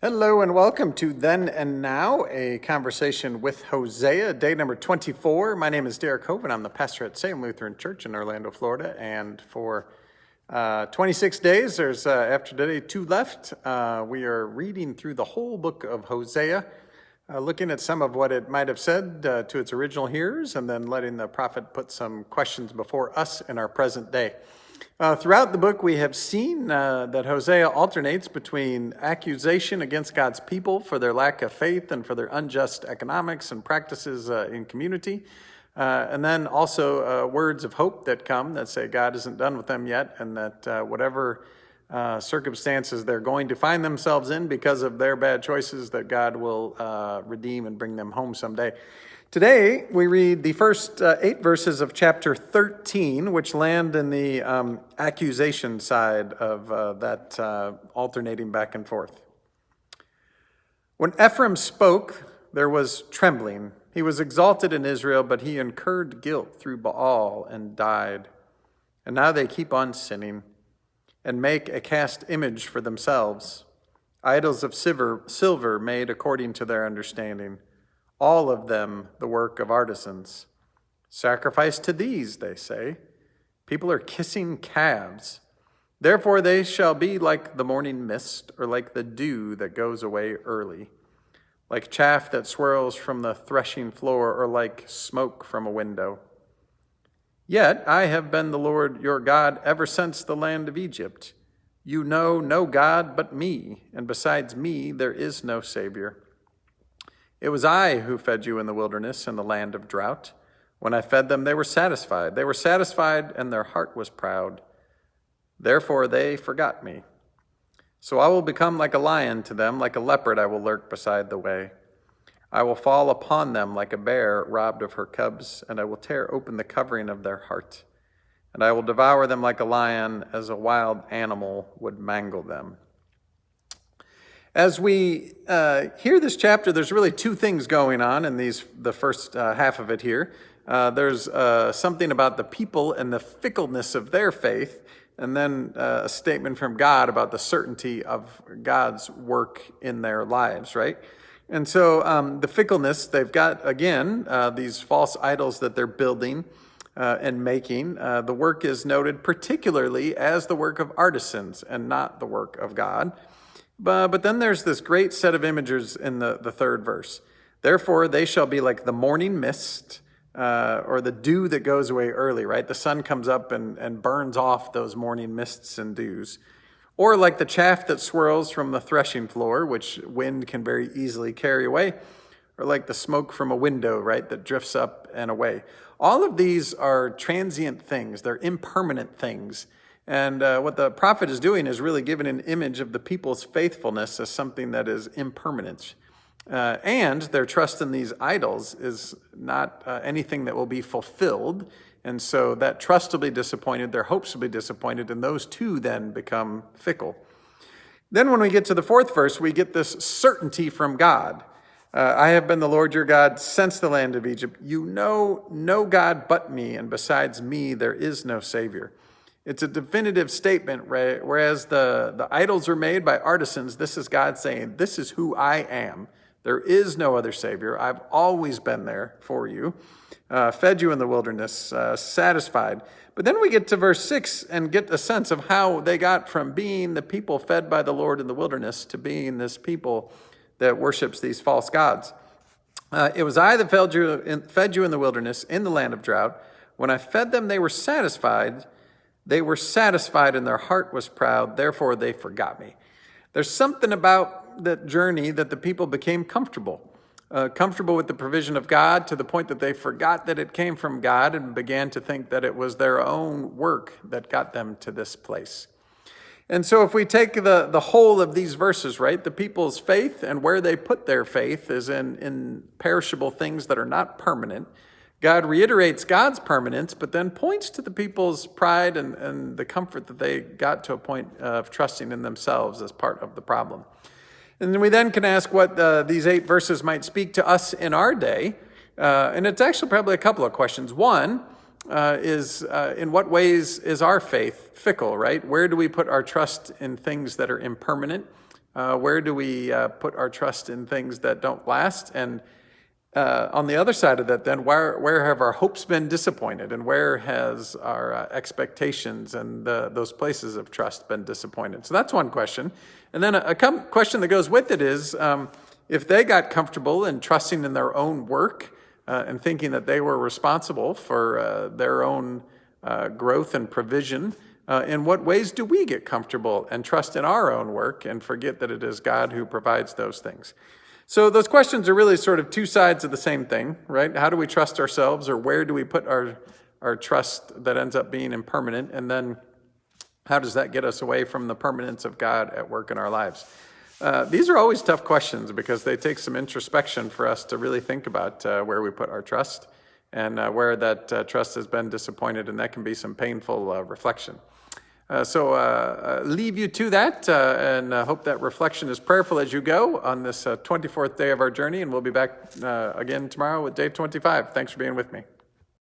Hello and welcome to Then and Now, a conversation with Hosea, day number 24. My name is Derek Hope, and I'm the pastor at Salem Lutheran Church in Orlando, Florida. And for 26 days, there's after today 2 left. We are reading through the whole book of Hosea, looking at some of what it might have said to its original hearers, and then letting the prophet put some questions before us in our present day. Throughout the book, we have seen that Hosea alternates between accusation against God's people for their lack of faith and for their unjust economics and practices in community, and then also words of hope that come that say God isn't done with them yet, and that whatever circumstances they're going to find themselves in because of their bad choices, that God will redeem and bring them home someday. Today, we read the first 8 verses of chapter 13, which land in the accusation side of that alternating back and forth. When Ephraim spoke, there was trembling. He was exalted in Israel, but he incurred guilt through Baal and died. And now they keep on sinning and make a cast image for themselves, idols of silver made according to their understanding. All of them the work of artisans. Sacrifice to these, they say. People are kissing calves. Therefore they shall be like the morning mist, or like the dew that goes away early, like chaff that swirls from the threshing floor, or like smoke from a window. Yet I have been the Lord your God ever since the land of Egypt. You know no God but me, and besides me there is no Savior. It was I who fed you in the wilderness in the land of drought. When I fed them, they were satisfied. They were satisfied, and their heart was proud. Therefore they forgot me. So I will become like a lion to them, like a leopard I will lurk beside the way. I will fall upon them like a bear robbed of her cubs, and I will tear open the covering of their heart. And I will devour them like a lion, as a wild animal would mangle them. As we hear this chapter, there's really 2 things going on in the first half of it here. There's something about the people and the fickleness of their faith, and then a statement from God about the certainty of God's work in their lives, right? And so the fickleness, they've got, again, these false idols that they're building and making. The work is noted particularly as the work of artisans and not the work of God. But then there's this great set of images in the 3rd verse. Therefore, they shall be like the morning mist, or the dew that goes away early, right? The sun comes up and burns off those morning mists and dews. Or like the chaff that swirls from the threshing floor, which wind can very easily carry away. Or like the smoke from a window, right, that drifts up and away. All of these are transient things. They're impermanent things. And what the prophet is doing is really giving an image of the people's faithfulness as something that is impermanent. And their trust in these idols is not anything that will be fulfilled. And so that trust will be disappointed, their hopes will be disappointed, and those 2 then become fickle. Then when we get to the 4th verse, we get this certainty from God. I have been the Lord your God since the land of Egypt. You know no God but me, and besides me there is no Savior. It's a definitive statement, right? Whereas the idols are made by artisans, this is God saying, this is who I am. There is no other Savior. I've always been there for you, fed you in the wilderness, satisfied. But then we get to verse 6 and get a sense of how they got from being the people fed by the Lord in the wilderness to being this people that worships these false gods. It was I that fed you in the wilderness in the land of drought. When I fed them, they were satisfied. They were satisfied and their heart was proud, therefore they forgot me. There's something about that journey that the people became comfortable with the provision of God, to the point that they forgot that it came from God and began to think that it was their own work that got them to this place. And so if we take the whole of these verses, right, the people's faith and where they put their faith is in perishable things that are not permanent. God reiterates God's permanence, but then points to the people's pride and the comfort that they got to a point of trusting in themselves as part of the problem. And then we then can ask what these 8 verses might speak to us in our day. And it's actually probably a couple of questions. One is in what ways is our faith fickle, right? Where do we put our trust in things that are impermanent? Where do we put our trust in things that don't last? And on the other side of that, then, where have our hopes been disappointed? And where has our expectations and those places of trust been disappointed? So that's one question. And then a question that goes with it is, if they got comfortable in trusting in their own work and thinking that they were responsible for their own growth and provision, in what ways do we get comfortable and trust in our own work and forget that it is God who provides those things? So those questions are really sort of two sides of the same thing, right? How do we trust ourselves, or where do we put our trust that ends up being impermanent? And then how does that get us away from the permanence of God at work in our lives? These are always tough questions because they take some introspection for us to really think about where we put our trust and where that trust has been disappointed, and that can be some painful reflection. So leave you to that and hope that reflection is prayerful as you go on this 24th day of our journey, and we'll be back again tomorrow with day 25. Thanks for being with me.